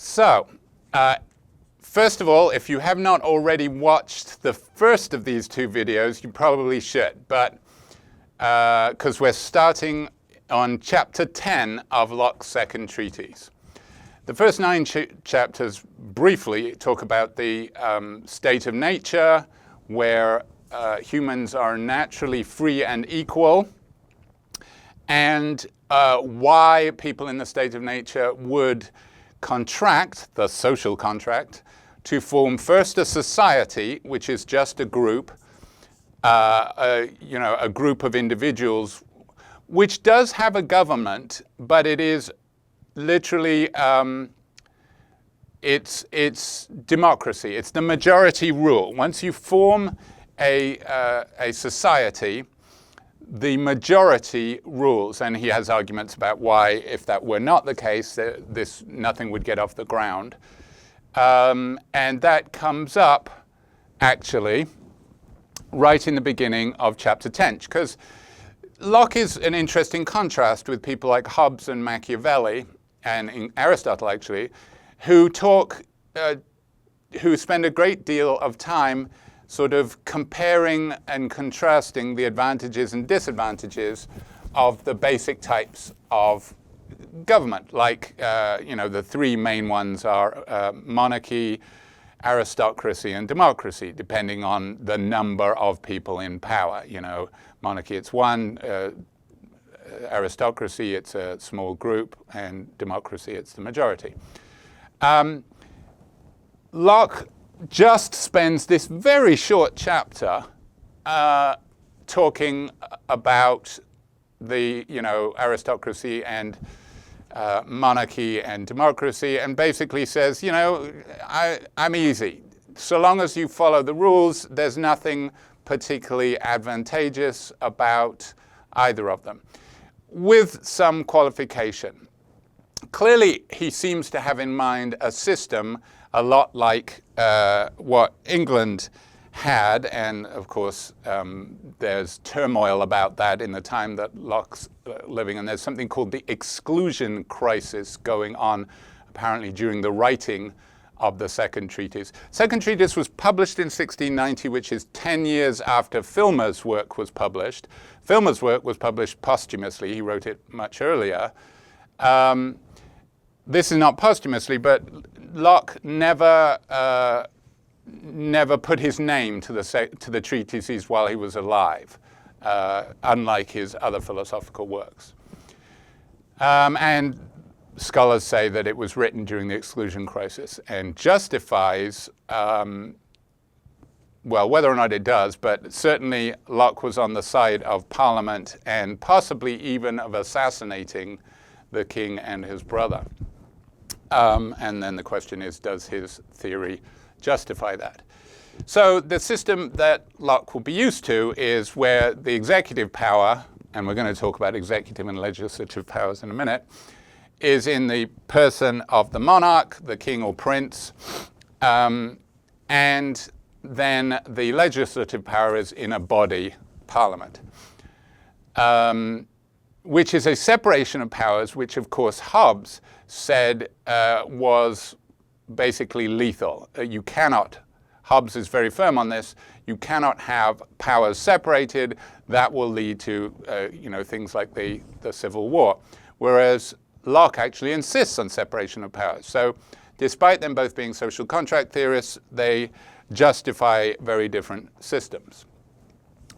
So, first of all, if you have not already watched the first of these two videos, you probably should, but because we're starting on chapter 10 of Locke's second treatise. The first 9 chapters briefly talk about the state of nature, where humans are naturally free and equal, and why people in the state of nature would contract, the social contract, to form first a society, which is just a group, a group of individuals, which does have a government, but it is literally it's democracy. It's the majority rule. Once you form a society, the majority rules, and he has arguments about why, if that were not the case, nothing would get off the ground. And that comes up, actually, right in the beginning of chapter 10, because Locke is an interesting contrast with people like Hobbes and Machiavelli, and Aristotle, actually, who spend a great deal of time sort of comparing and contrasting the advantages and disadvantages of the basic types of government. Like, the 3 main ones are monarchy, aristocracy, and democracy, depending on the number of people in power. Monarchy, it's 1. Aristocracy, it's a small group. And democracy, it's the majority. Locke just spends this very short chapter talking about the, aristocracy and monarchy and democracy, and basically says, I'm easy. So long as you follow the rules, there's nothing particularly advantageous about either of them, with some qualification. Clearly, he seems to have in mind a system a lot like what England had, and of course there's turmoil about that in the time that Locke's living, and there's something called the exclusion crisis going on apparently during the writing of the second treatise. Second treatise was published in 1690, which is 10 years after Filmer's work was published. Filmer's work was published posthumously. He wrote it much earlier. This is not posthumously, but Locke never put his name to the treatises while he was alive, unlike his other philosophical works. And scholars say that it was written during the exclusion crisis and justifies, whether or not it does, but certainly Locke was on the side of Parliament and possibly even of assassinating the king and his brother. And then the question is, does his theory justify that? So the system that Locke will be used to is where the executive power, and we're going to talk about executive and legislative powers in a minute, is in the person of the monarch, the king or prince, and then the legislative power is in a body, Parliament, which is a separation of powers, which of course Hobbes said was basically lethal. You cannot, Hobbes is very firm on this, you cannot have powers separated. That will lead to things like the Civil War. Whereas Locke actually insists on separation of powers. So despite them both being social contract theorists, they justify very different systems.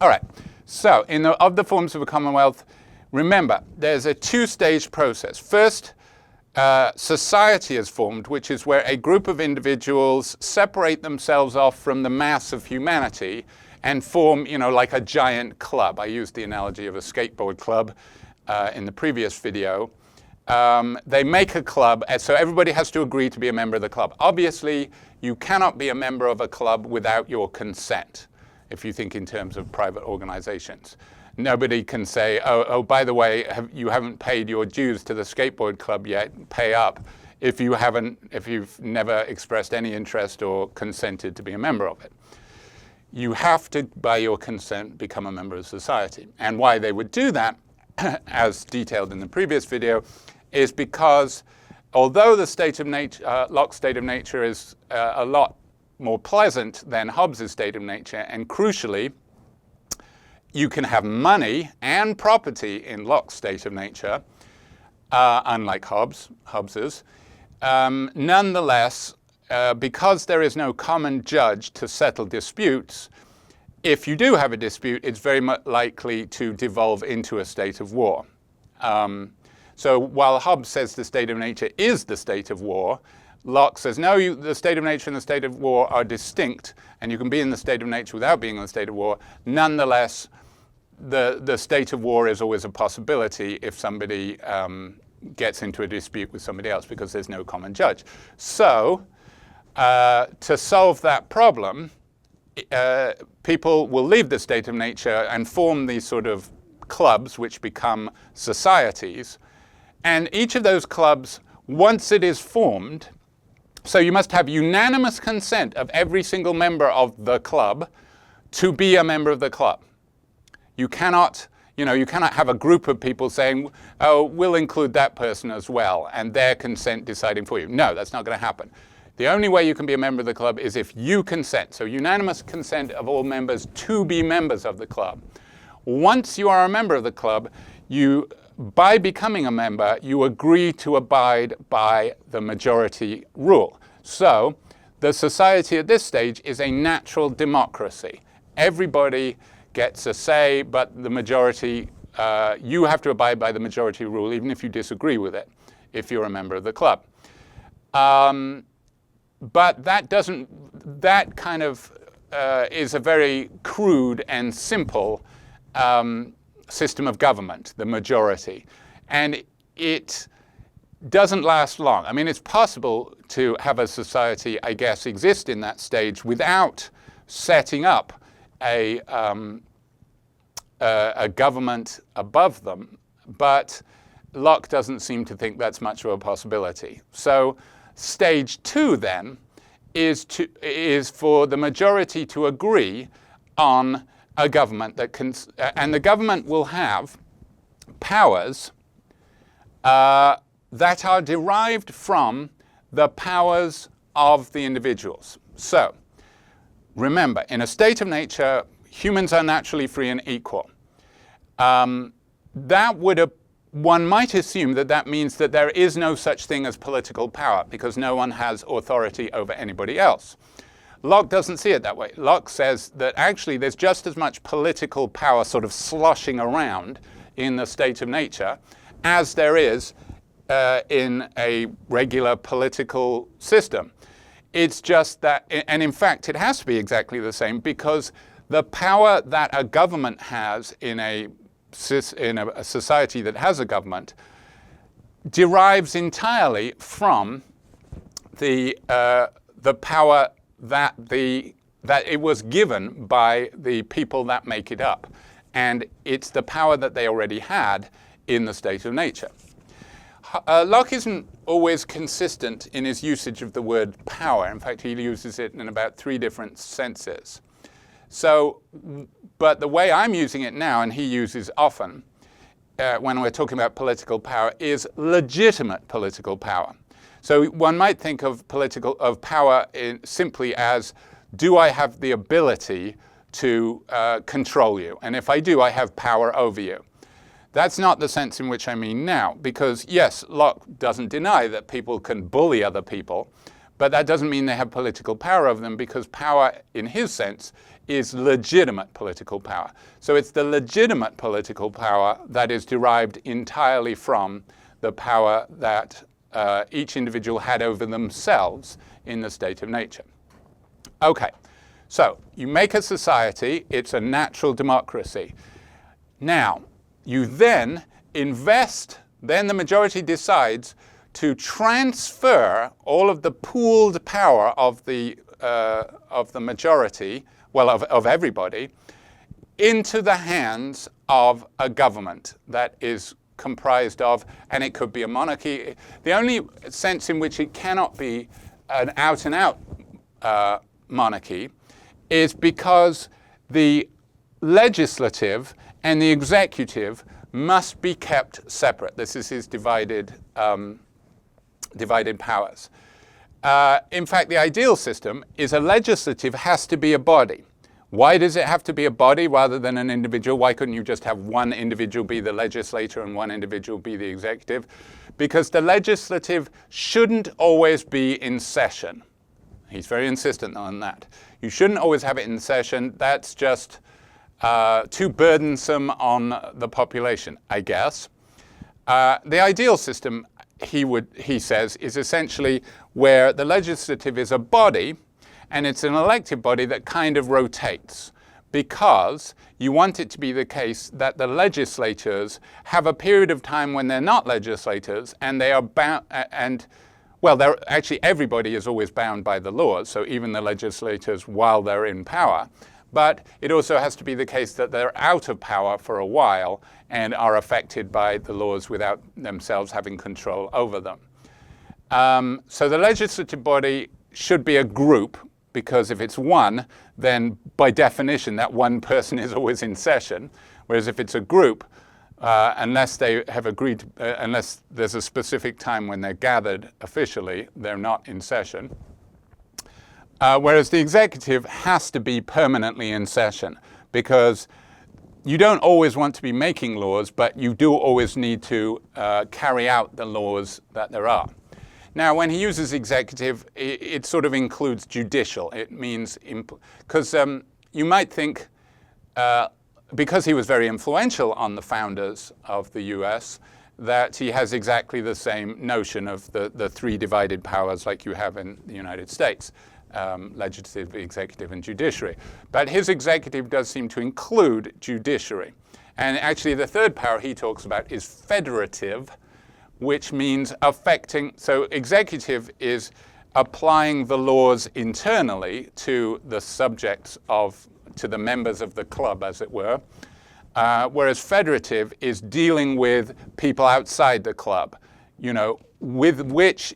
All right, so of the forms of a commonwealth, remember, there's a 2-stage process. First, society is formed, which is where a group of individuals separate themselves off from the mass of humanity and form, like a giant club. I used the analogy of a skateboard club in the previous video. They make a club, so everybody has to agree to be a member of the club. Obviously, you cannot be a member of a club without your consent, if you think in terms of private organizations. Nobody can say, oh, by the way, you haven't paid your dues to the skateboard club yet, pay up, if you've never expressed any interest or consented to be a member of it. You have to, by your consent, become a member of society. And why they would do that, as detailed in the previous video, is because although the state of nature, Locke's state of nature is a lot more pleasant than Hobbes' state of nature, and crucially, you can have money and property in Locke's state of nature, unlike Hobbes's. Nonetheless, because there is no common judge to settle disputes, if you do have a dispute, it's very much likely to devolve into a state of war. So while Hobbes says the state of nature is the state of war, Locke says, no, the state of nature and the state of war are distinct, and you can be in the state of nature without being in the state of war. Nonetheless, the state of war is always a possibility if somebody gets into a dispute with somebody else because there's no common judge. So to solve that problem, people will leave the state of nature and form these sort of clubs which become societies. And each of those clubs, once it is formed, so you must have unanimous consent of every single member of the club to be a member of the club. You cannot have a group of people saying, oh, we'll include that person as well, and their consent deciding for you. No, that's not going to happen. The only way you can be a member of the club is if you consent. So unanimous consent of all members to be members of the club. Once you are a member of the club, by becoming a member, you agree to abide by the majority rule. So the society at this stage is a natural democracy. Everybody gets a say, but the majority, you have to abide by the majority rule, even if you disagree with it, if you're a member of the club. But that kind of is a very crude and simple system of government, the majority. And it doesn't last long. I mean, it's possible to have a society, I guess, exist in that stage without setting up a government above them, but Locke doesn't seem to think that's much of a possibility. So stage 2 then is for the majority to agree on a government that can, and the government will have powers that are derived from the powers of the individuals. So remember, in a state of nature, humans are naturally free and equal. One might assume that means that there is no such thing as political power because no one has authority over anybody else. Locke doesn't see it that way. Locke says that actually there's just as much political power sort of sloshing around in the state of nature as there is in a regular political system. It's just that, and in fact it has to be exactly the same because the power that a government has in a society that has a government derives entirely from the power that it was given by the people that make it up. And it's the power that they already had in the state of nature. Locke isn't always consistent in his usage of the word power. In fact, he uses it in about 3 different senses. So, but the way I'm using it now, and he uses often when we're talking about political power, is legitimate political power. So one might think of power simply as, do I have the ability to control you? And if I do, I have power over you. That's not the sense in which I mean now, because yes, Locke doesn't deny that people can bully other people, but that doesn't mean they have political power over them, because power, in his sense, is legitimate political power. So it's the legitimate political power that is derived entirely from the power that each individual had over themselves in the state of nature. Okay, so you make a society, it's a natural democracy. Now, you then invest, then the majority decides to transfer all of the pooled power of the majority, well, of everybody, into the hands of a government that is comprised of, and it could be a monarchy. The only sense in which it cannot be an out-and-out monarchy is because the legislative and the executive must be kept separate. This is his divided divided powers. In fact, the ideal system is a legislative has to be a body. Why does it have to be a body rather than an individual? Why couldn't you just have one individual be the legislator and one individual be the executive? Because the legislative shouldn't always be in session. He's very insistent on that. You shouldn't always have it in session. That's just too burdensome on the population, I guess. The ideal system, he says, is essentially where the legislative is a body, and it's an elected body that kind of rotates, because you want it to be the case that the legislators have a period of time when they're not legislators, and they are bound, well, actually everybody is always bound by the laws, so even the legislators while they're in power. But it also has to be the case that they're out of power for a while and are affected by the laws without themselves having control over them. So the legislative body should be a group, because if it's one, then by definition that one person is always in session. Whereas if it's a group, unless they have agreed, unless there's a specific time when they're gathered officially, they're not in session. Whereas the executive has to be permanently in session, because you don't always want to be making laws, but you do always need to carry out the laws that there are. Now, when he uses executive, it sort of includes judicial. It means, because you might think, because he was very influential on the founders of the US, that he has exactly the same notion of the three divided powers like you have in the United States, legislative, executive, and judiciary. But his executive does seem to include judiciary. And actually the third power he talks about is federative, which means affecting, so executive is applying the laws internally to the subjects to the members of the club, as it were, whereas federative is dealing with people outside the club, with which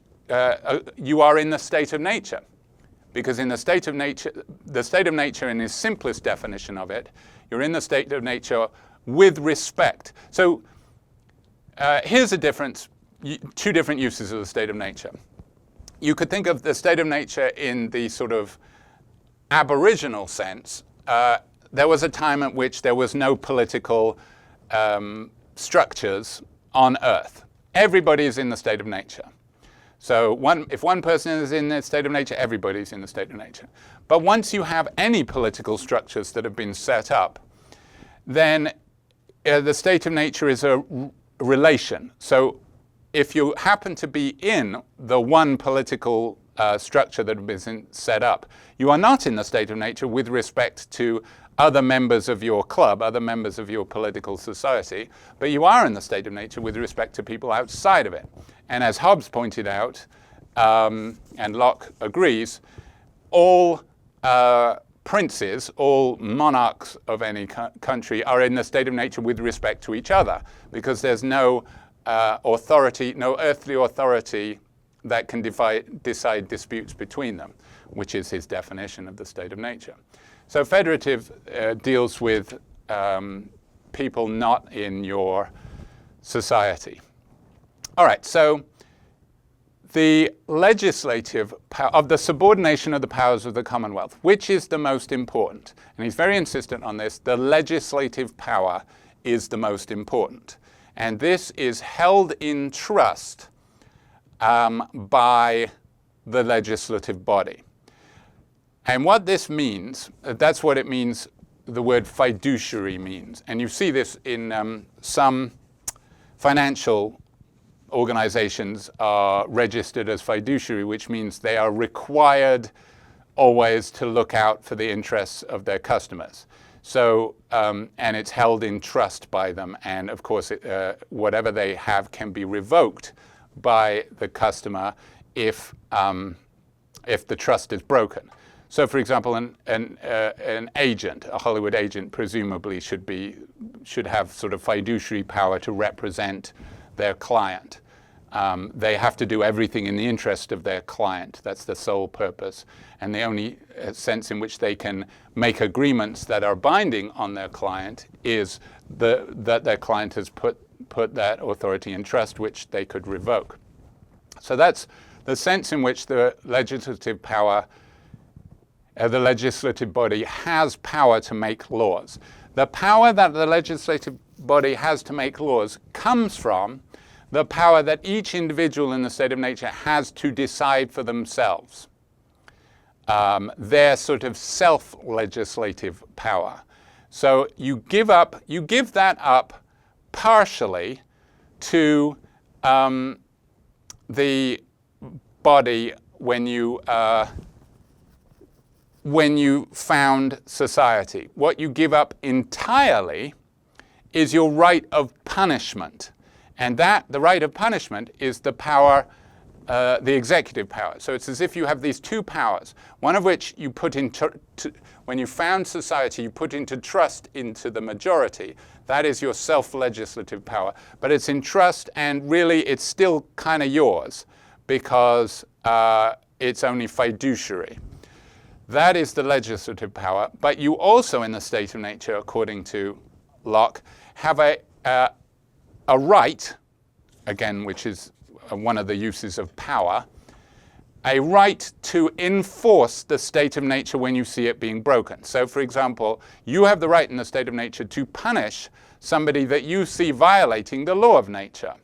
you are in the state of nature. Because in the state of nature in his simplest definition of it, you're in the state of nature with respect. So here's a difference. Two different uses of the state of nature. You could think of the state of nature in the sort of aboriginal sense. There was a time at which there was no political structures on Earth. Everybody is in the state of nature. So if one person is in the state of nature, everybody's in the state of nature. But once you have any political structures that have been set up, then the state of nature is a relation. So if you happen to be in the one political structure that has been set up, you are not in the state of nature with respect to other members of your club, other members of your political society, but you are in the state of nature with respect to people outside of it. And as Hobbes pointed out, and Locke agrees, all princes, all monarchs of any country are in the state of nature with respect to each other, because there's no authority, no earthly authority that can decide disputes between them, which is his definition of the state of nature. So federative deals with people not in your society. All right, so the legislative power of the subordination of the powers of the commonwealth, which is the most important? And he's very insistent on this. The legislative power is the most important. And this is held in trust by the legislative body. And what this means, that's what it means, the word fiduciary means. And you see this in some financial organizations are registered as fiduciary, which means they are required always to look out for the interests of their customers. So, and it's held in trust by them. And of course, whatever they have can be revoked by the customer if the trust is broken. So, for example, an agent, a Hollywood agent, presumably should have sort of fiduciary power to represent their client. They have to do everything in the interest of their client. That's the sole purpose. And the only sense in which they can make agreements that are binding on their client is that their client has put that authority in trust, which they could revoke. So that's the sense in which the legislative power, the legislative body has power to make laws. The power that the legislative body has to make laws comes from the power that each individual in the state of nature has to decide for themselves. Their sort of self-legislative power. So you give that up partially to the body when you found society. What you give up entirely is your right of punishment. And the right of punishment is the power, the executive power. So it's as if you have these two powers, one of which you put into, when you found society, you put into trust into the majority. That is your self-legislative power. But it's in trust, and really it's still kind of yours because it's only fiduciary. That is the legislative power. But you also, in the state of nature, according to Locke, have a right, again, which is one of the uses of power, a right to enforce the state of nature when you see it being broken. So, for example, you have the right in the state of nature to punish somebody that you see violating the law of nature.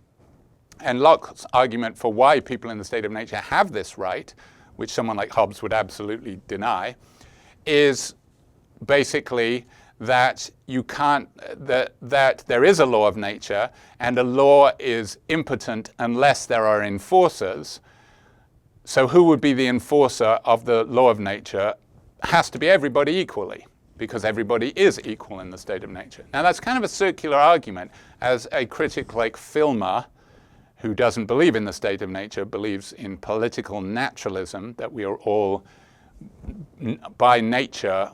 And Locke's argument for why people in the state of nature have this right, which someone like Hobbes would absolutely deny, is basically that you can't, that there is a law of nature, and a law is impotent unless there are enforcers. So who would be the enforcer of the law of nature? Has to be everybody equally, because everybody is equal in the state of nature. Now that's kind of a circular argument, as a critic like Filmer, who doesn't believe in the state of nature, believes in political naturalism, that we are all by nature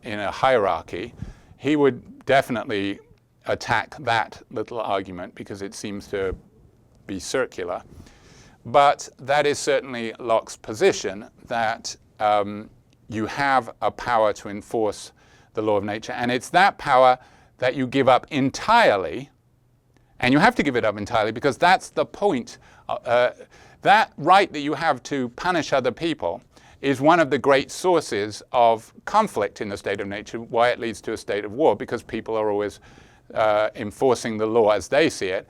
in a hierarchy. He would definitely attack that little argument because it seems to be circular. But that is certainly Locke's position, that you have a power to enforce the law of nature. And it's that power that you give up entirely. And you have to give it up entirely because that's the point. That right that you have to punish other people is one of the great sources of conflict in the state of nature, why it leads to a state of war, because people are always enforcing the law as they see it.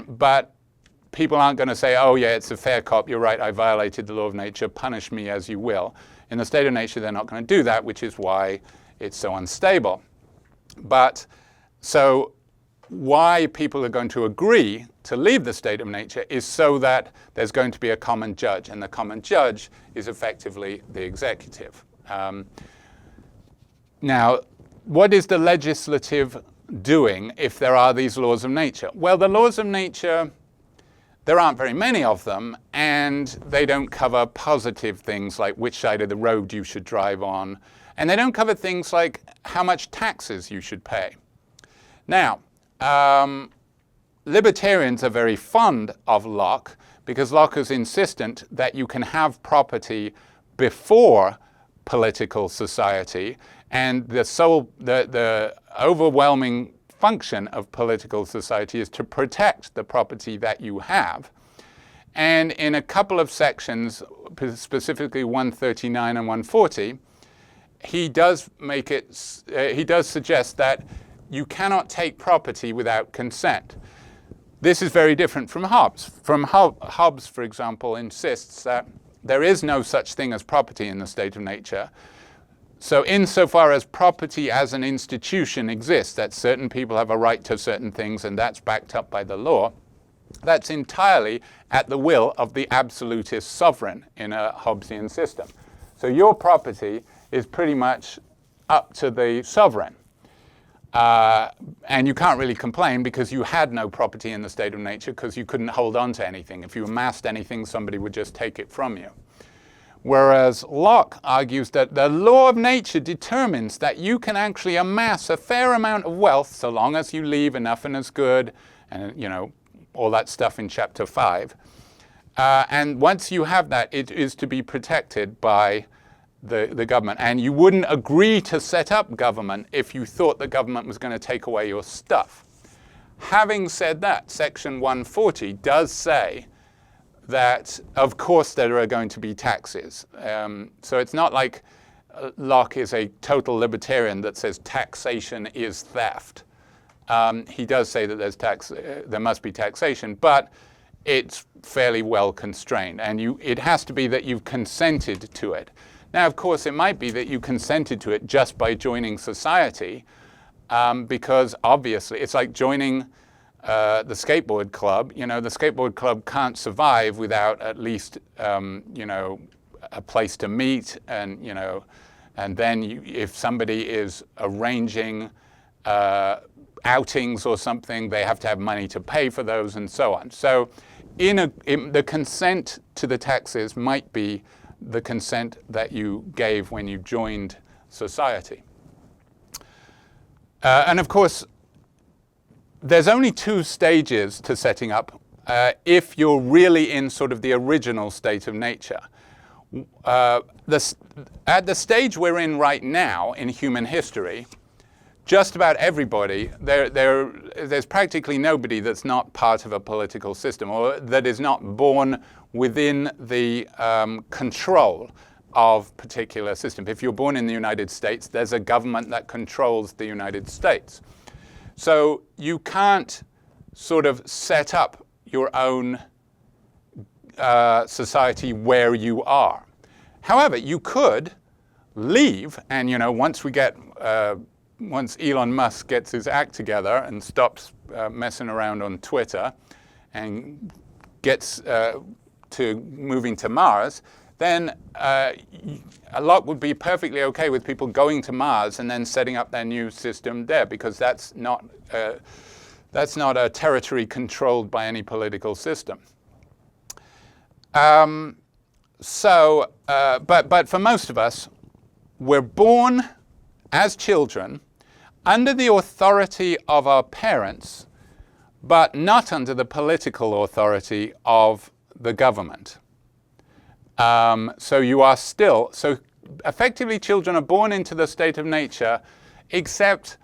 But people aren't going to say, oh yeah, it's a fair cop, you're right, I violated the law of nature, punish me as you will. In the state of nature, they're not going to do that, which is why it's so unstable. But so why people are going to agree to leave the state of nature is so that there's going to be a common judge, and the common judge is effectively the executive. Now, what is the legislative doing if there are these laws of nature? Well, the laws of nature, there aren't very many of them, and they don't cover positive things like which side of the road you should drive on, and they don't cover things like how much taxes you should pay. Now, libertarians are very fond of Locke because Locke is insistent that you can have property before political society, and the overwhelming function of political society is to protect the property that you have. And in a couple of sections, specifically 139 and 140, he does suggest that you cannot take property without consent. This is very different from Hobbes. Hobbes, for example, insists that there is no such thing as property in the state of nature. So insofar as property as an institution exists, that certain people have a right to certain things and that's backed up by the law, that's entirely at the will of the absolutist sovereign in a Hobbesian system. So your property is pretty much up to the sovereign. And you can't really complain because you had no property in the state of nature because you couldn't hold on to anything. If you amassed anything, somebody would just take it from you. Whereas Locke argues that the law of nature determines that you can actually amass a fair amount of wealth so long as you leave enough and as good, and you know, all that stuff in chapter 5. And once you have that, it is to be protected by the government. And you wouldn't agree to set up government if you thought the government was going to take away your stuff. Having said that, section 140 does say that, of course, there are going to be taxes. So it's not like Locke is a total libertarian that says taxation is theft. He does say that there must be taxation, but it's fairly well constrained, and it has to be that you've consented to it. Now, of course, it might be that you consented to it just by joining society, because obviously it's like joining the skateboard club. You know, the skateboard club can't survive without at least you know, a place to meet, and you know, and then if somebody is arranging outings or something, they have to have money to pay for those, and so on. So the consent to the taxes might be the consent that you gave when you joined society. And of course, there's only two stages to setting up if you're really in sort of the original state of nature. At the stage we're in right now in human history, just about everybody, there's practically nobody that's not part of a political system or that is not born within the control of particular system. If you're born in the United States, there's a government that controls the United States. So you can't sort of set up your own society where you are. However, you could leave, and you know, once Elon Musk gets his act together and stops messing around on Twitter and gets to moving to Mars, then Locke would be perfectly okay with people going to Mars and then setting up their new system there, because that's not a territory controlled by any political system. But for most of us, we're born as children under the authority of our parents, but not under the political authority of the government. So you are still, so effectively children are born into the state of nature, except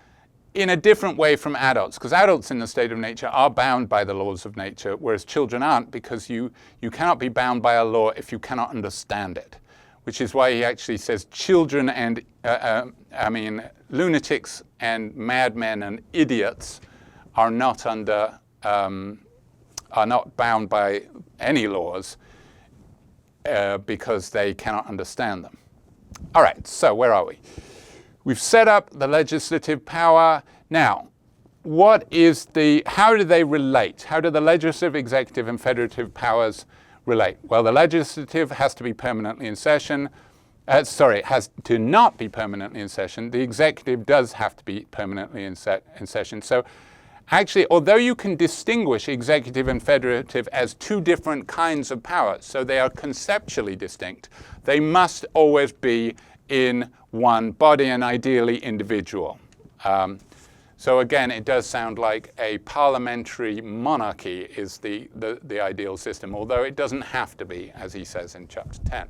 in a different way from adults, because adults in the state of nature are bound by the laws of nature, whereas children aren't, because you cannot be bound by a law if you cannot understand it, which is why he actually says children and, lunatics and madmen and idiots are not bound by any laws because they cannot understand them. All right, so where are we? We've set up the legislative power. Now, how do they relate? How do the legislative, executive, and federative powers relate? Well, the legislative has to be permanently in session. It has to not be permanently in session. The executive does have to be permanently in session. So actually, although you can distinguish executive and federative as two different kinds of powers, so they are conceptually distinct, they must always be in one body and ideally individual. So again, it does sound like a parliamentary monarchy is the ideal system, although it doesn't have to be, as he says in chapter 10.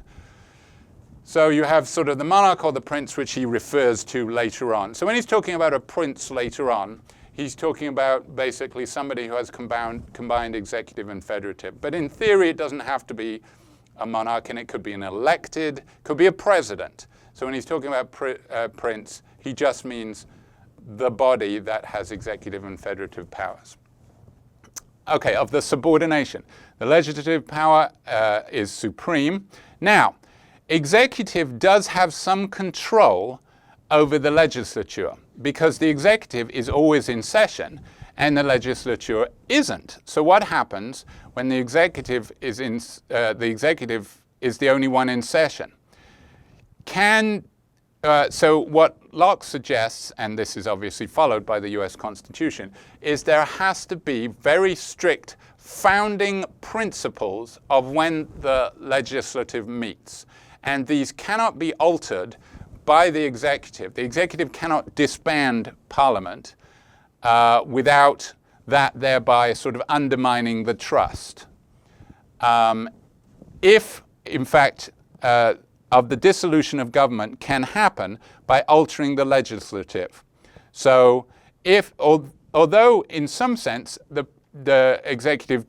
So you have sort of the monarch or the prince, which he refers to later on. So when he's talking about a prince later on, he's talking about basically somebody who has combined executive and federative. But in theory, it doesn't have to be a monarch, and it could be an elected, could be a president. So when he's talking about prince, he just means the body that has executive and federative powers. Okay, of the subordination. The legislative power is supreme. Now, executive does have some control over the legislature, because the executive is always in session and the legislature isn't. So what happens when the executive is the only one in session? So what Locke suggests, and this is obviously followed by the US Constitution, is there has to be very strict founding principles of when the legislative meets. And these cannot be altered by the executive. The executive cannot disband Parliament without that thereby sort of undermining the trust. If, in fact, of the dissolution of government can happen by altering the legislative. So although in some sense the executive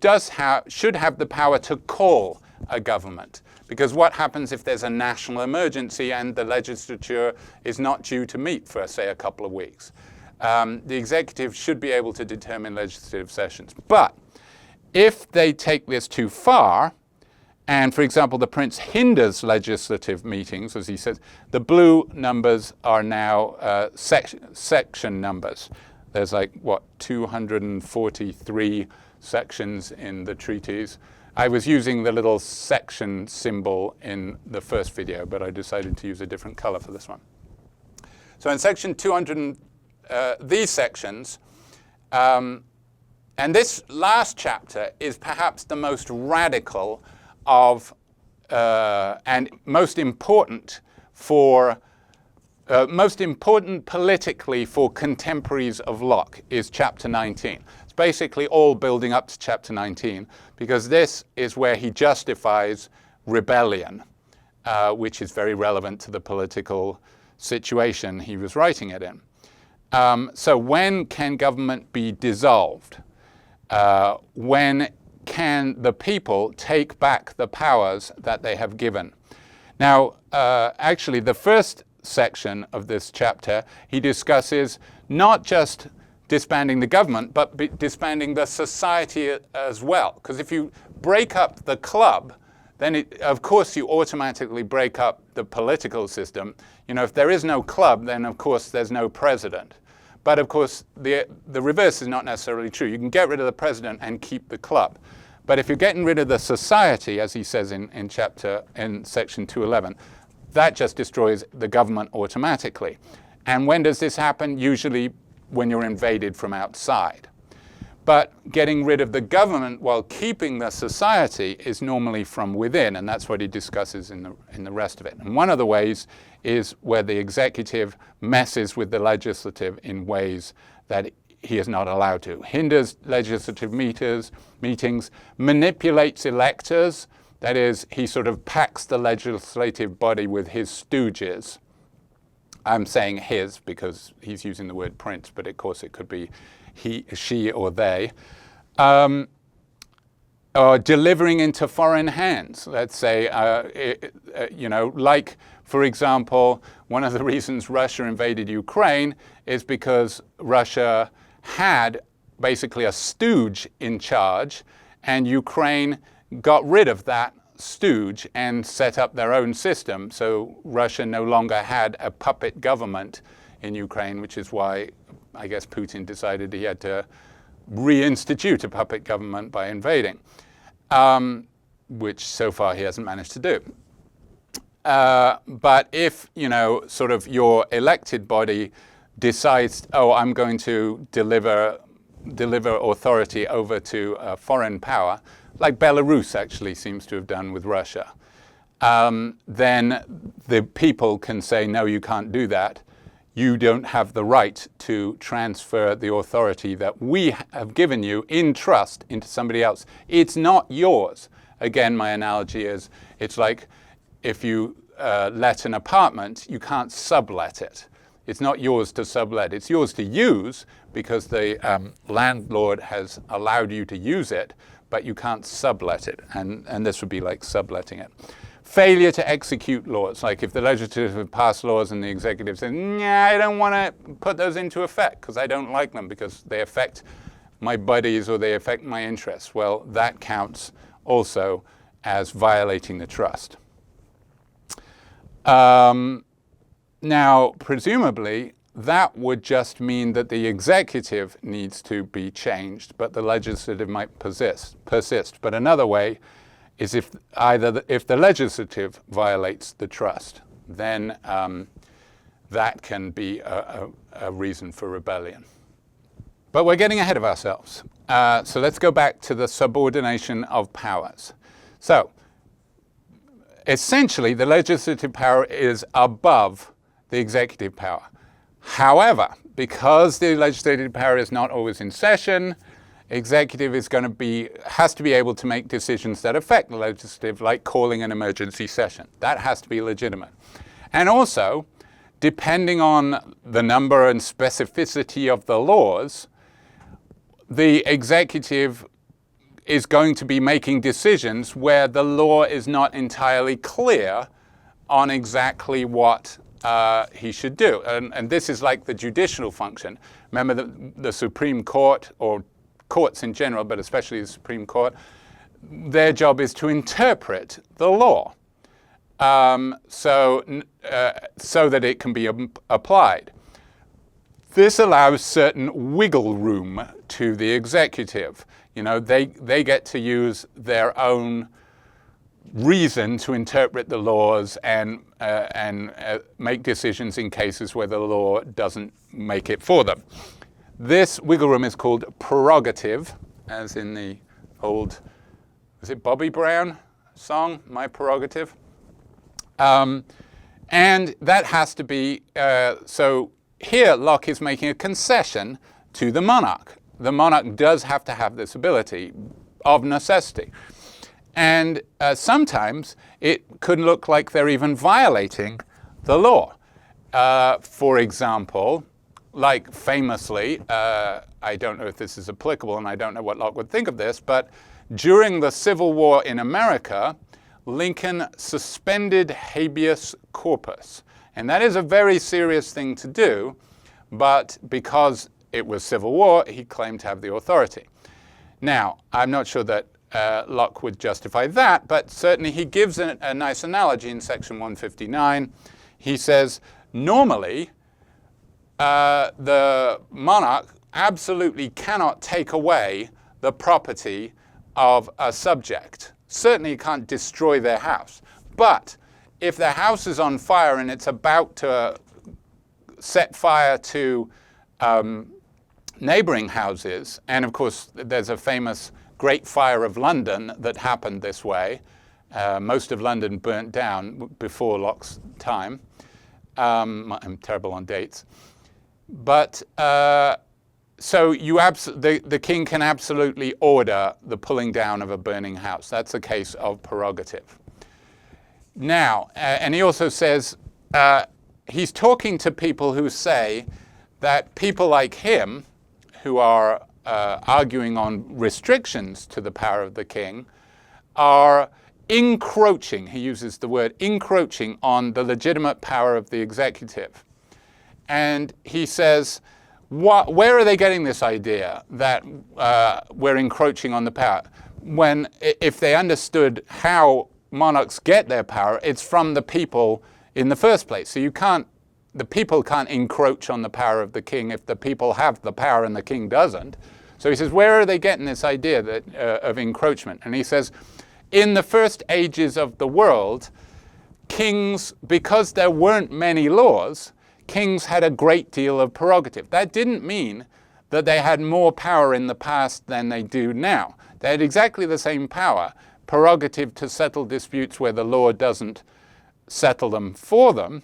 should have the power to call a government. Because what happens if there's a national emergency and the legislature is not due to meet for, say, a couple of weeks? The executive should be able to determine legislative sessions. But if they take this too far, and, for example, the prince hinders legislative meetings, as he says, the blue numbers are now section numbers. There's like, 243 sections in the treatise. I was using the little section symbol in the first video, but I decided to use a different color for this one. So in section 200, these sections, and this last chapter is perhaps the most radical of and most important politically for contemporaries of Locke is chapter 19. It's basically all building up to chapter 19 because this is where he justifies rebellion, which is very relevant to the political situation he was writing it in. So when can government be dissolved? When can the people take back the powers that they have given? Now, actually, the first section of this chapter, he discusses not just disbanding the government, but disbanding the society as well. Because if you break up the club, then of course you automatically break up the political system. You know, if there is no club, then of course there's no president. But of course, the reverse is not necessarily true. You can get rid of the president and keep the club. But if you're getting rid of the society, as he says in section 211, that just destroys the government automatically. And when does this happen? Usually when you're invaded from outside. But getting rid of the government while keeping the society is normally from within, and that's what he discusses in the rest of it. And one of the ways is where the executive messes with the legislative in ways that he is not allowed to. Hinders legislative meetings, manipulates electors. That is, he sort of packs the legislative body with his stooges. I'm saying his because he's using the word prince, but of course it could be he, she, or they. Or delivering into foreign hands. Let's say, like, for example, one of the reasons Russia invaded Ukraine is because Russia had basically a stooge in charge, and Ukraine got rid of that stooge and set up their own system. So Russia no longer had a puppet government in Ukraine, which is why I guess Putin decided he had to reinstitute a puppet government by invading, which so far he hasn't managed to do. But if, sort of your elected body decides, oh, I'm going to deliver authority over to a foreign power, like Belarus actually seems to have done with Russia, then the people can say, no, you can't do that. You don't have the right to transfer the authority that we have given you in trust into somebody else. It's not yours. Again, my analogy is, it's like if you let an apartment, you can't sublet it. It's not yours to sublet. It's yours to use because the landlord has allowed you to use it, but you can't sublet it. And this would be like subletting it. Failure to execute laws, like if the legislature passed laws and the executive says, nah, I don't want to put those into effect because I don't like them because they affect my buddies or they affect my interests. Well, that counts also as violating the trust. Now, presumably, that would just mean that the executive needs to be changed, but the legislative might persist. But another way is if the legislative violates the trust, then that can be a reason for rebellion. But we're getting ahead of ourselves. So let's go back to the subordination of powers. So essentially, the legislative power is above the executive power. However, because the legislative power is not always in session, executive has to be able to make decisions that affect the legislative, like calling an emergency session. That has to be legitimate. And also, depending on the number and specificity of the laws, the executive is going to be making decisions where the law is not entirely clear on exactly what he should do. And this is like the judicial function. Remember the Supreme Court, or courts in general, but especially the Supreme Court, their job is to interpret the law so that it can be applied. This allows certain wiggle room to the executive. You know, they get to use their own reason to interpret the laws and make decisions in cases where the law doesn't make it for them. This wiggle room is called prerogative, as in the old, was it Bobby Brown song, My Prerogative? And that has to be, so here Locke is making a concession to the monarch. The monarch does have to have this ability of necessity. And sometimes it could look like they're even violating the law. For example, like famously, I don't know if this is applicable and I don't know what Locke would think of this, but during the Civil War in America, Lincoln suspended habeas corpus. And that is a very serious thing to do, but because it was civil war, he claimed to have the authority. Now, I'm not sure that Locke would justify that, but certainly he gives a nice analogy in section 159. He says, normally, the monarch absolutely cannot take away the property of a subject. Certainly he can't destroy their house. But if their house is on fire and it's about to set fire to neighboring houses, and of course there's a famous Great Fire of London that happened this way. Most of London burnt down before Locke's time. I'm terrible on dates. But so the king can absolutely order the pulling down of a burning house. That's a case of prerogative. Now, and he also says, he's talking to people who say that people like him, who are arguing on restrictions to the power of the king, are encroaching, he uses the word encroaching, on the legitimate power of the executive. And he says, where are they getting this idea that we're encroaching on the power? When, if they understood how monarchs get their power, it's from the people in the first place. So the people can't encroach on the power of the king if the people have the power and the king doesn't. So he says, where are they getting this idea that, of encroachment? And he says, in the first ages of the world, kings, because there weren't many laws, kings had a great deal of prerogative. That didn't mean that they had more power in the past than they do now. They had exactly the same power, prerogative to settle disputes where the law doesn't settle them for them.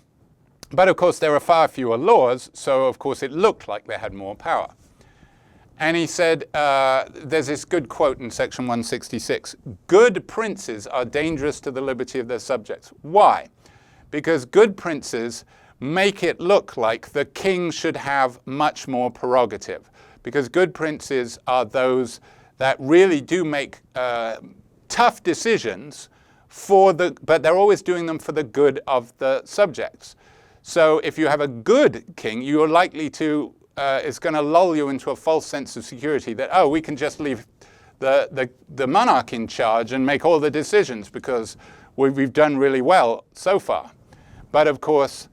But of course, there are far fewer laws, so of course it looked like they had more power. And he said, there's this good quote in section 166, good princes are dangerous to the liberty of their subjects. Why? Because good princes make it look like the king should have much more prerogative. Because good princes are those that really do make tough decisions but they're always doing them for the good of the subjects. So if you have a good king, you're likely to, it's going to lull you into a false sense of security that, oh, we can just leave the monarch in charge and make all the decisions because we've done really well so far. But of course,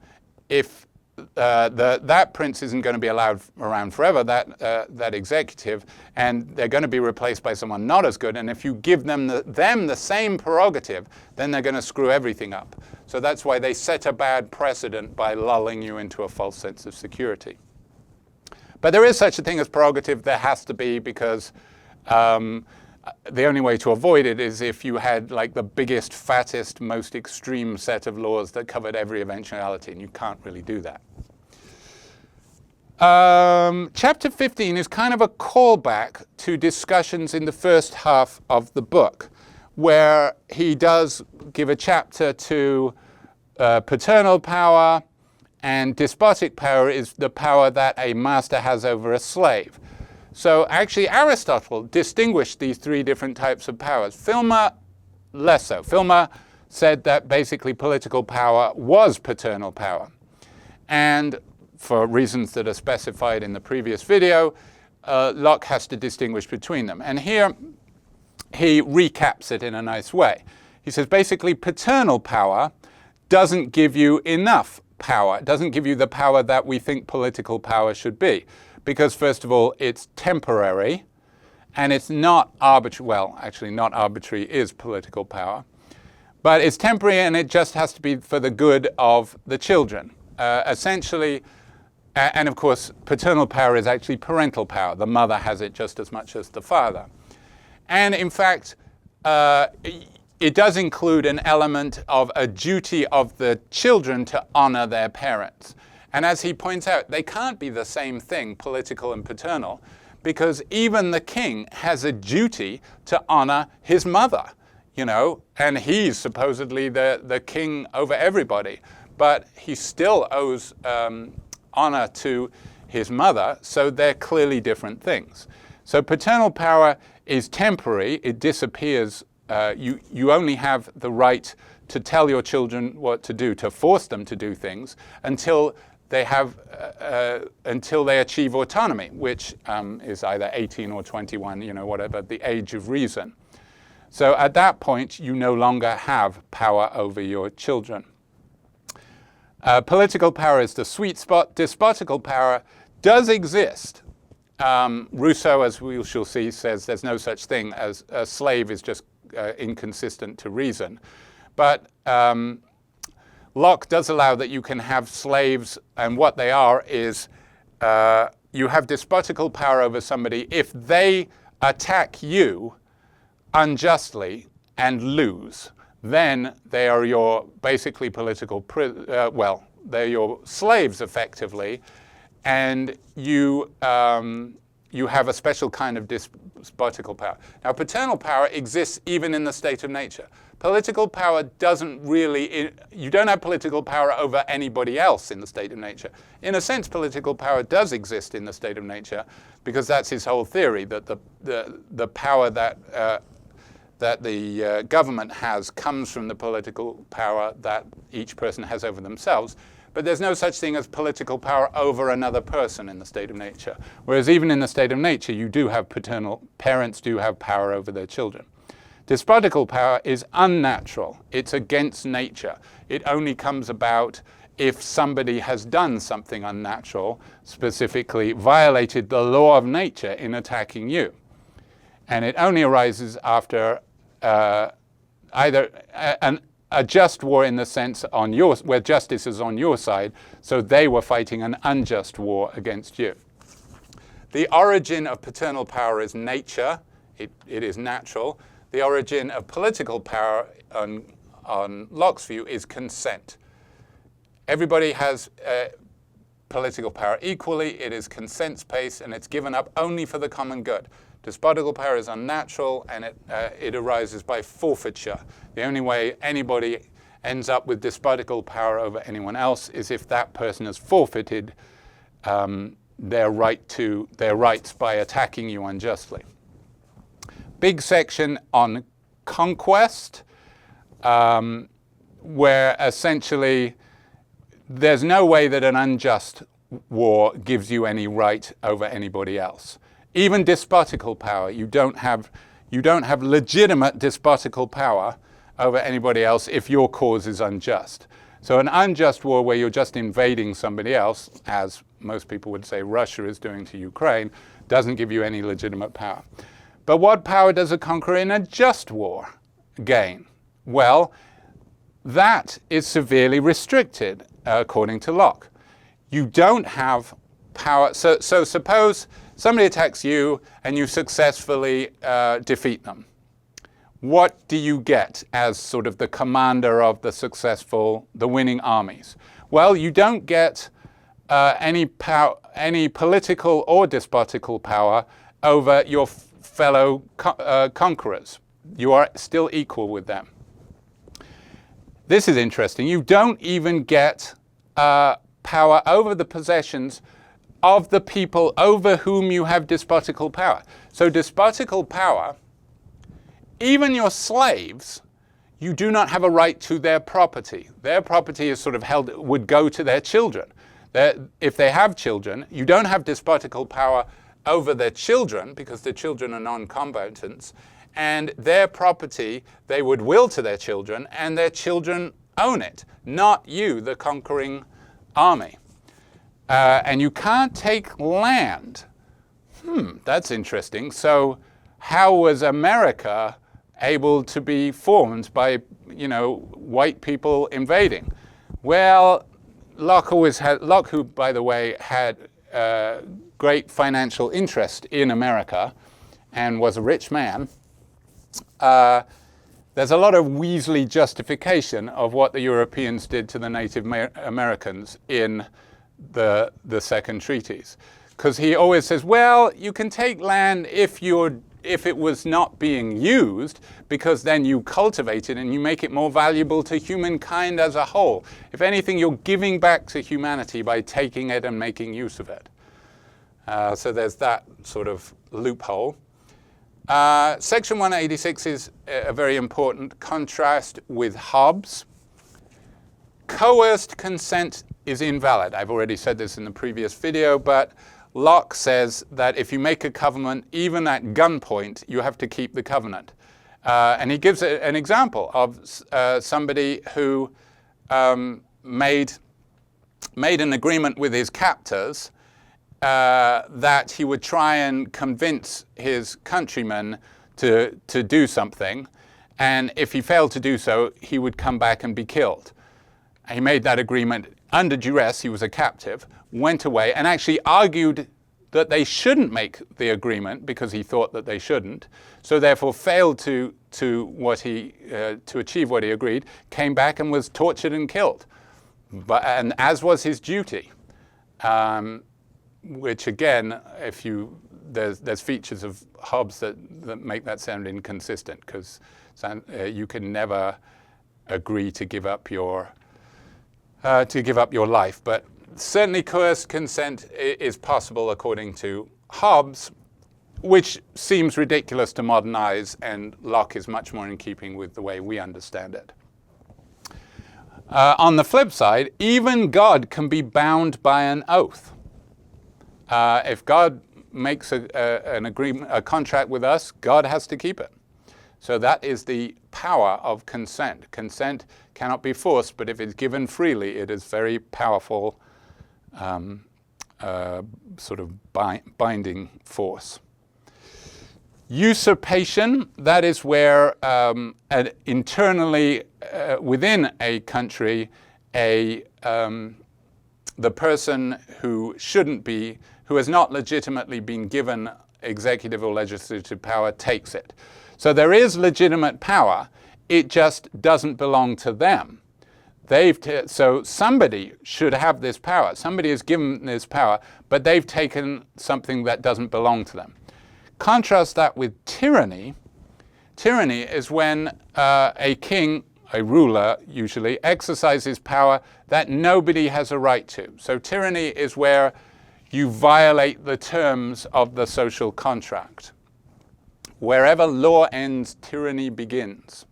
if that prince isn't going to be allowed around forever, that executive, and they're going to be replaced by someone not as good, and if you give them the same prerogative, then they're going to screw everything up. So that's why they set a bad precedent by lulling you into a false sense of security. But there is such a thing as prerogative. There has to be, because the only way to avoid it is if you had like the biggest, fattest, most extreme set of laws that covered every eventuality, and you can't really do that. Chapter 15 is kind of a callback to discussions in the first half of the book, where he does give a chapter to paternal power, and despotic power is the power that a master has over a slave. So actually Aristotle distinguished these three different types of powers. Filmer, less so. Filmer said that basically political power was paternal power. And for reasons that are specified in the previous video, Locke has to distinguish between them. And here he recaps it in a nice way. He says basically paternal power doesn't give you enough power, doesn't give you the power that we think political power should be. Because first of all, it's temporary and it's not arbitrary. Well, actually not arbitrary is political power. But it's temporary and it just has to be for the good of the children. Essentially, and of course, paternal power is actually parental power. The mother has it just as much as the father. And in fact, it does include an element of a duty of the children to honor their parents. And as he points out, they can't be the same thing, political and paternal, because even the king has a duty to honor his mother, you know, and he's supposedly the king over everybody. But he still owes honor to his mother, so they're clearly different things. So paternal power is temporary, it disappears. You only have the right to tell your children what to do, to force them to do things until they have until they achieve autonomy, which is either 18 or 21, you know, whatever, the age of reason. So at that point, you no longer have power over your children. Political power is the sweet spot. Despotical power does exist. Rousseau, as we shall see, says there's no such thing as a slave is just inconsistent to reason. But Locke does allow that you can have slaves, and what they are is you have despotical power over somebody if they attack you unjustly and lose. Then they are your basically political, well, they're your slaves effectively, and you have a special kind of despotical power. Now, paternal power exists even in the state of nature. Political power doesn't really, you don't have political power over anybody else in the state of nature. In a sense, political power does exist in the state of nature because that's his whole theory, that the power that the government has comes from the political power that each person has over themselves. But there's no such thing as political power over another person in the state of nature. Whereas even in the state of nature, you do have parents do have power over their children. Despotical power is unnatural. It's against nature. It only comes about if somebody has done something unnatural, specifically violated the law of nature in attacking you. And it only arises after either a just war in the sense where justice is on your side, so they were fighting an unjust war against you. The origin of paternal power is nature. It is natural. The origin of political power on Locke's view is consent. Everybody has political power equally. It is consent-based and it's given up only for the common good. Despotical power is unnatural and it arises by forfeiture. The only way anybody ends up with despotical power over anyone else is if that person has forfeited their rights by attacking you unjustly. Big section on conquest, where essentially there's no way that an unjust war gives you any right over anybody else. Even despotical power, you don't have legitimate despotical power over anybody else if your cause is unjust. So an unjust war where you're just invading somebody else, as most people would say Russia is doing to Ukraine, doesn't give you any legitimate power. But what power does a conqueror in a just war gain? Well, that is severely restricted, according to Locke. You don't have power. So suppose somebody attacks you and you successfully defeat them. What do you get as sort of the commander of the winning armies? Well, you don't get any political or despotical power over your fellow conquerors. You are still equal with them. This is interesting. You don't even get power over the possessions of the people over whom you have despotical power. So despotical power, even your slaves, you do not have a right to their property. Their property is sort of held, would go to their children. If they have children, you don't have despotical power over their children because their children are non-combatants, and their property they would will to their children, and their children own it, not you, the conquering army. And you can't take land. That's interesting. So how was America able to be formed by, white people invading? Well, Locke, who, by the way, had great financial interest in America and was a rich man, there's a lot of Weasley justification of what the Europeans did to the Native Americans in the Second Treatise. Because he always says, well, you can take land if it was not being used, because then you cultivate it and you make it more valuable to humankind as a whole. If anything, you're giving back to humanity by taking it and making use of it. So there's that sort of loophole. Section 186 is a very important contrast with Hobbes. Coerced consent is invalid. I've already said this in the previous video, but Locke says that if you make a covenant, even at gunpoint, you have to keep the covenant. And he gives an example of somebody who made an agreement with his captors that he would try and convince his countrymen to do something. And if he failed to do so, he would come back and be killed. He made that agreement under duress. He was a captive, went away, and actually argued that they shouldn't make the agreement because he thought that they shouldn't. So therefore failed to achieve what he agreed, came back and was tortured and killed. And as was his duty. Which again, there's features of Hobbes that make that sound inconsistent, because you can never agree to give up your life. But certainly coerced consent is possible according to Hobbes, which seems ridiculous to modernize, and Locke is much more in keeping with the way we understand it. On the flip side, even God can be bound by an oath. If God makes an agreement, a contract with us, God has to keep it. So that is the power of consent. Consent cannot be forced, but if it's given freely, it is very powerful sort of binding force. Usurpation, that is where internally within a country, the person who has not legitimately been given executive or legislative power takes it. So there is legitimate power, it just doesn't belong to them. So somebody should have this power. Somebody is given this power, but they've taken something that doesn't belong to them. Contrast that with tyranny. Tyranny is when a king, a ruler usually, exercises power that nobody has a right to. So tyranny is where you violate the terms of the social contract. Wherever law ends, tyranny begins.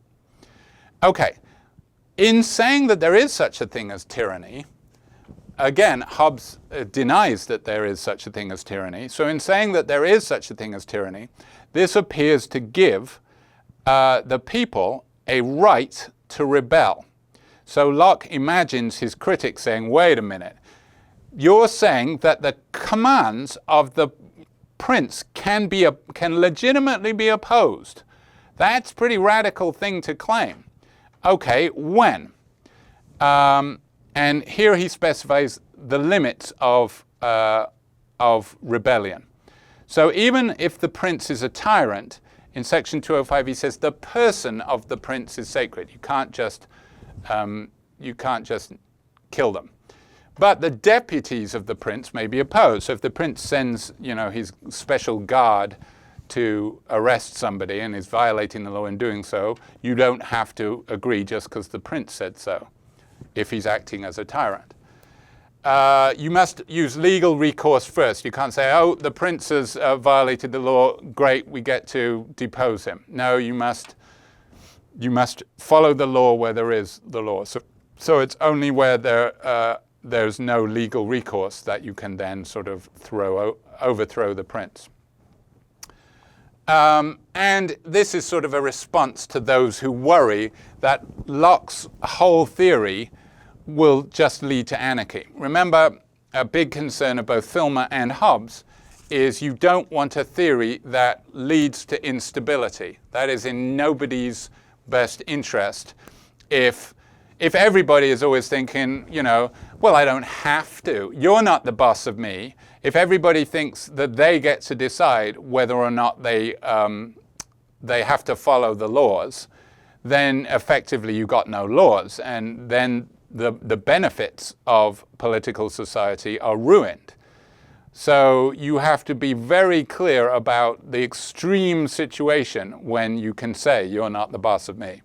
Okay, in saying that there is such a thing as tyranny, again, Hobbes denies that there is such a thing as tyranny. So in saying that there is such a thing as tyranny, this appears to give the people a right to rebel. So Locke imagines his critics saying, wait a minute, you're saying that the commands of the prince can legitimately be opposed. That's a pretty radical thing to claim. Okay, when? And here he specifies the limits of rebellion. So even if the prince is a tyrant, in section 205 he says the person of the prince is sacred. You can't just kill them. But the deputies of the prince may be opposed. So if the prince sends, his special guard to arrest somebody and is violating the law in doing so, you don't have to agree just because the prince said so, if he's acting as a tyrant. you must use legal recourse first. You can't say, oh, the prince has violated the law, great, we get to depose him. No, you must follow the law where there is the law. So it's only where there's no legal recourse that you can then sort of overthrow the prince. And this is sort of a response to those who worry that Locke's whole theory will just lead to anarchy. Remember, a big concern of both Filmer and Hobbes is you don't want a theory that leads to instability. That is in nobody's best interest. If everybody is always thinking, you know, well, I don't have to. You're not the boss of me. If everybody thinks that they get to decide whether or not they have to follow the laws, then effectively you got no laws, and then the benefits of political society are ruined. So you have to be very clear about the extreme situation when you can say you're not the boss of me.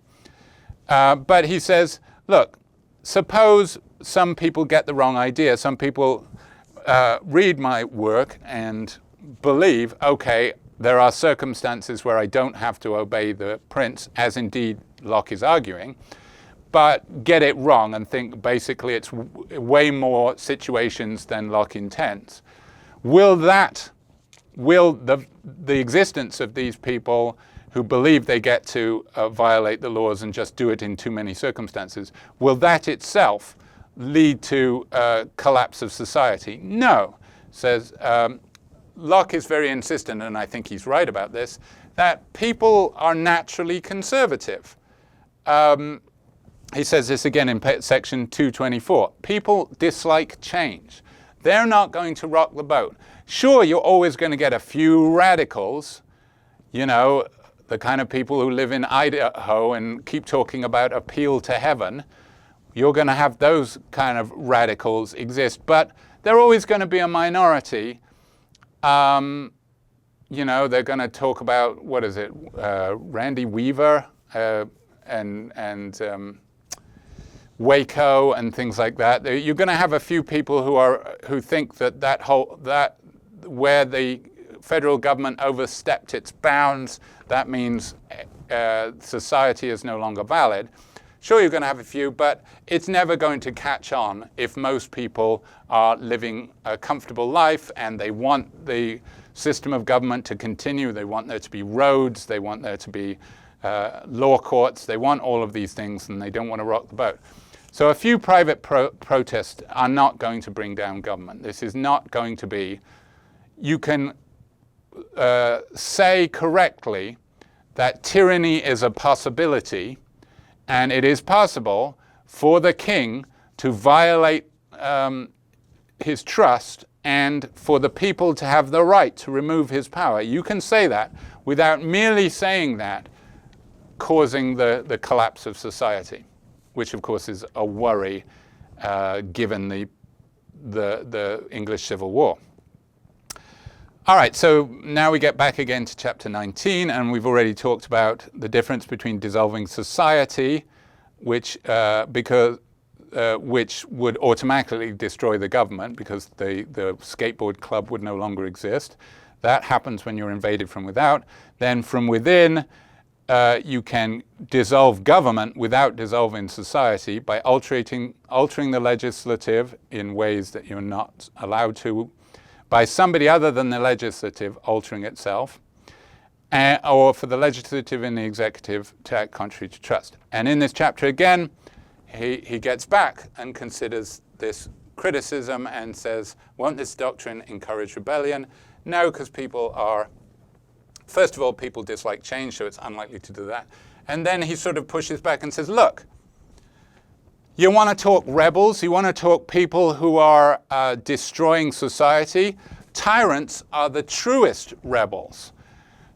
But he says, look, suppose some people get the wrong idea. Some people read my work and believe, okay, there are circumstances where I don't have to obey the prince, as indeed Locke is arguing, but get it wrong and think basically it's way more situations than Locke intends. Will the existence of these people who believe they get to violate the laws and just do it in too many circumstances, will that itself lead to collapse of society? No, says Locke is very insistent, and I think he's right about this, that people are naturally conservative. He says this again in section 224. People dislike change. They're not going to rock the boat. Sure, you're always going to get a few radicals, you know, the kind of people who live in Idaho and keep talking about appeal to heaven. You're going to have those kind of radicals exist, but they're always going to be a minority. You know, they're going to talk about, what is it, Randy Weaver and Waco and things like that. You're going to have a few people who think that where the federal government overstepped its bounds, that means society is no longer valid. Sure, you're going to have a few, but it's never going to catch on if most people are living a comfortable life and they want the system of government to continue. They want there to be roads. They want there to be law courts. They want all of these things, and they don't want to rock the boat. So a few private protests are not going to bring down government. This is not going to be. You can say correctly that tyranny is a possibility, and it is possible for the king to violate his trust and for the people to have the right to remove his power. You can say that without merely saying that causing the collapse of society, which of course is a worry given the English Civil War. All right, so now we get back again to chapter 19, and we've already talked about the difference between dissolving society, which would automatically destroy the government because the skateboard club would no longer exist. That happens when you're invaded from without. Then from within, you can dissolve government without dissolving society by altering the legislative in ways that you're not allowed to, by somebody other than the legislative altering itself, or for the legislative and the executive to act contrary to trust. And in this chapter again, he gets back and considers this criticism and says, won't this doctrine encourage rebellion? No, because people are, first of all, people dislike change, so it's unlikely to do that. And then he sort of pushes back and says, look, you want to talk rebels, you want to talk people who are destroying society. Tyrants are the truest rebels.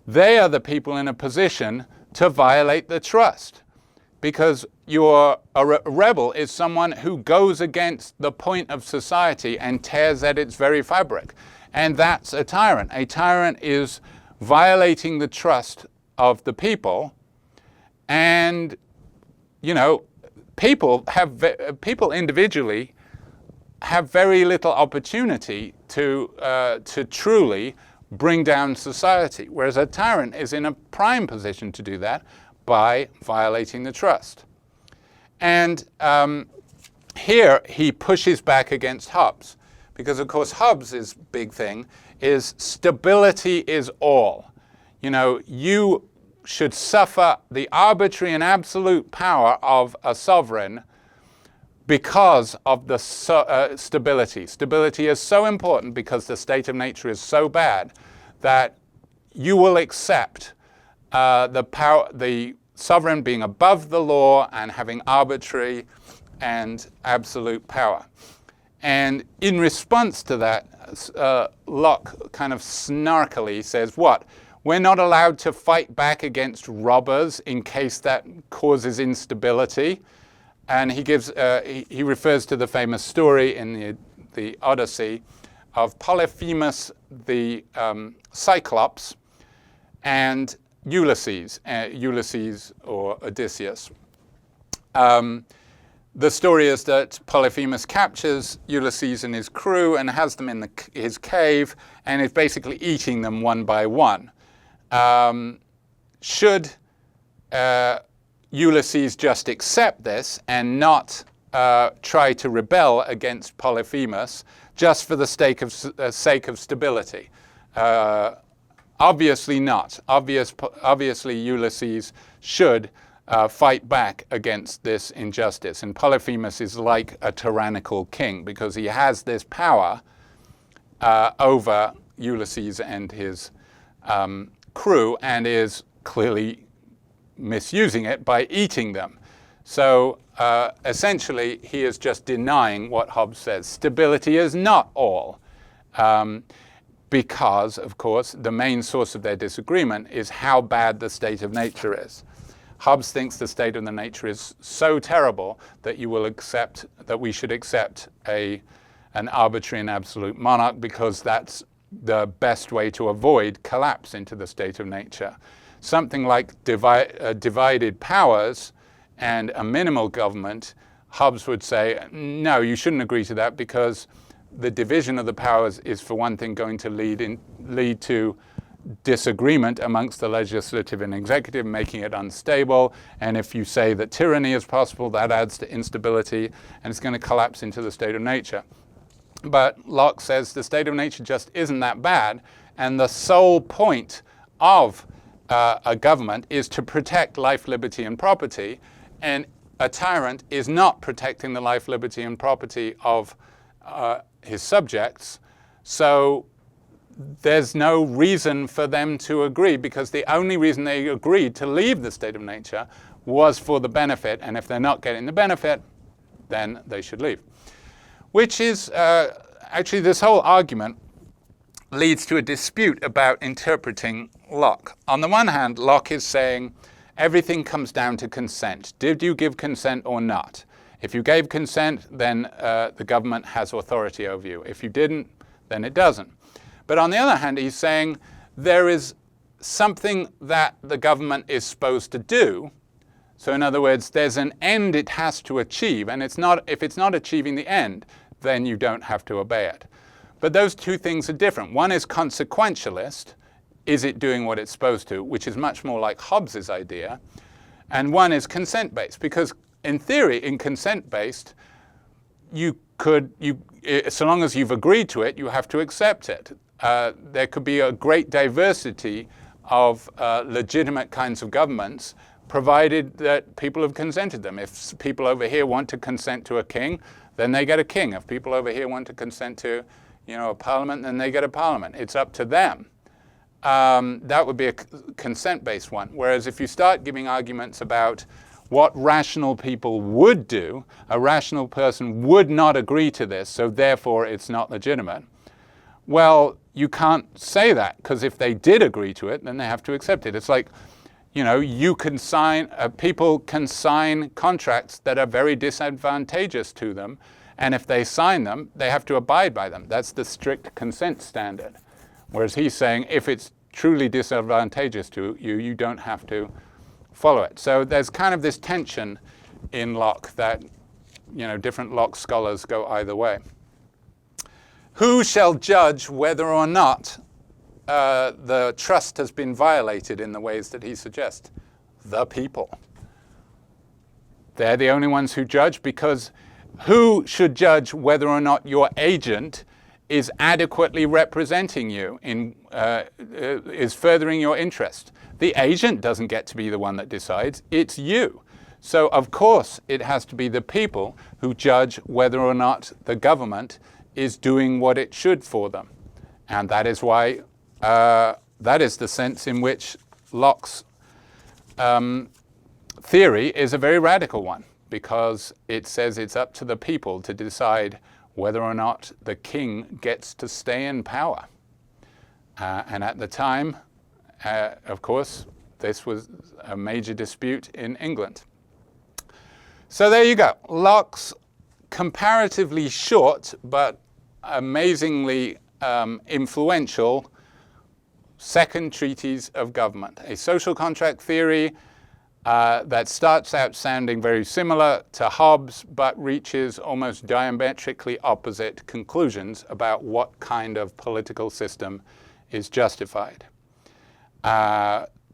They are the people in a position to violate the trust, because a rebel is someone who goes against the point of society and tears at its very fabric. And that's a tyrant. A tyrant is violating the trust of the people. And, you know, people individually have very little opportunity to truly bring down society, whereas a tyrant is in a prime position to do that by violating the trust. And here he pushes back against Hobbes, because of course Hobbes' big thing is stability is all. You know, you should suffer the arbitrary and absolute power of a sovereign because of the stability. Stability is so important because the state of nature is so bad that you will accept the sovereign being above the law and having arbitrary and absolute power. And in response to that, Locke kind of snarkily says, what? We're not allowed to fight back against robbers in case that causes instability. And he refers to the famous story in the Odyssey of Polyphemus the Cyclops and Ulysses or Odysseus. The story is that Polyphemus captures Ulysses and his crew and has them in his cave and is basically eating them one by one. Should Ulysses just accept this and not try to rebel against Polyphemus just for the sake of stability? Obviously not. Obviously Ulysses should fight back against this injustice. And Polyphemus is like a tyrannical king because he has this power over Ulysses and his crew and is clearly misusing it by eating them. So essentially he is just denying what Hobbes says. Stability is not all. Because, of course, the main source of their disagreement is how bad the state of nature is. Hobbes thinks the state of the nature is so terrible that we should accept an arbitrary and absolute monarch because that's the best way to avoid collapse into the state of nature. Something like divided powers and a minimal government, Hobbes would say, no, you shouldn't agree to that because the division of the powers is, for one thing, going to lead to disagreement amongst the legislative and executive, making it unstable. And if you say that tyranny is possible, that adds to instability, and it's going to collapse into the state of nature. But Locke says the state of nature just isn't that bad, and the sole point of a government is to protect life, liberty, and property, and a tyrant is not protecting the life, liberty, and property of his subjects. So there's no reason for them to agree, because the only reason they agreed to leave the state of nature was for the benefit, and if they're not getting the benefit, then they should leave. Which is, actually this whole argument leads to a dispute about interpreting Locke. On the one hand, Locke is saying everything comes down to consent. Did you give consent or not? If you gave consent, then the government has authority over you. If you didn't, then it doesn't. But on the other hand, he's saying there is something that the government is supposed to do. So in other words, there's an end it has to achieve, and if it's not achieving the end, then you don't have to obey it. But those two things are different. One is consequentialist, is it doing what it's supposed to, which is much more like Hobbes' idea, and one is consent-based, because in theory, in consent-based, so long as you've agreed to it, you have to accept it. There could be a great diversity of legitimate kinds of governments, provided that people have consented them. If people over here want to consent to a king, then they get a king. If people over here want to consent to, a parliament, then they get a parliament. It's up to them. That would be a consent-based one. Whereas if you start giving arguments about what rational people would do, a rational person would not agree to this, so therefore it's not legitimate. Well, you can't say that, because if they did agree to it, then they have to accept it. It's like, you can people can sign contracts that are very disadvantageous to them, and if they sign them, they have to abide by them. That's the strict consent standard. Whereas he's saying if it's truly disadvantageous to you, you don't have to follow it. So there's kind of this tension in Locke that, different Locke scholars go either way. Who shall judge whether or not the trust has been violated in the ways that he suggests? The people. They're the only ones who judge, because who should judge whether or not your agent is adequately representing you, is furthering your interest? The agent doesn't get to be the one that decides, it's you. So of course it has to be the people who judge whether or not the government is doing what it should for them. And that is why, that is the sense in which Locke's theory is a very radical one, because it says it's up to the people to decide whether or not the king gets to stay in power. And at the time, of course, this was a major dispute in England. So there you go. Locke's comparatively short but amazingly influential second treatise of government, a social contract theory that starts out sounding very similar to Hobbes, but reaches almost diametrically opposite conclusions about what kind of political system is justified.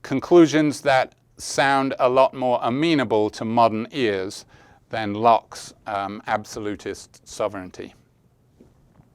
Conclusions that sound a lot more amenable to modern ears than Locke's absolutist sovereignty.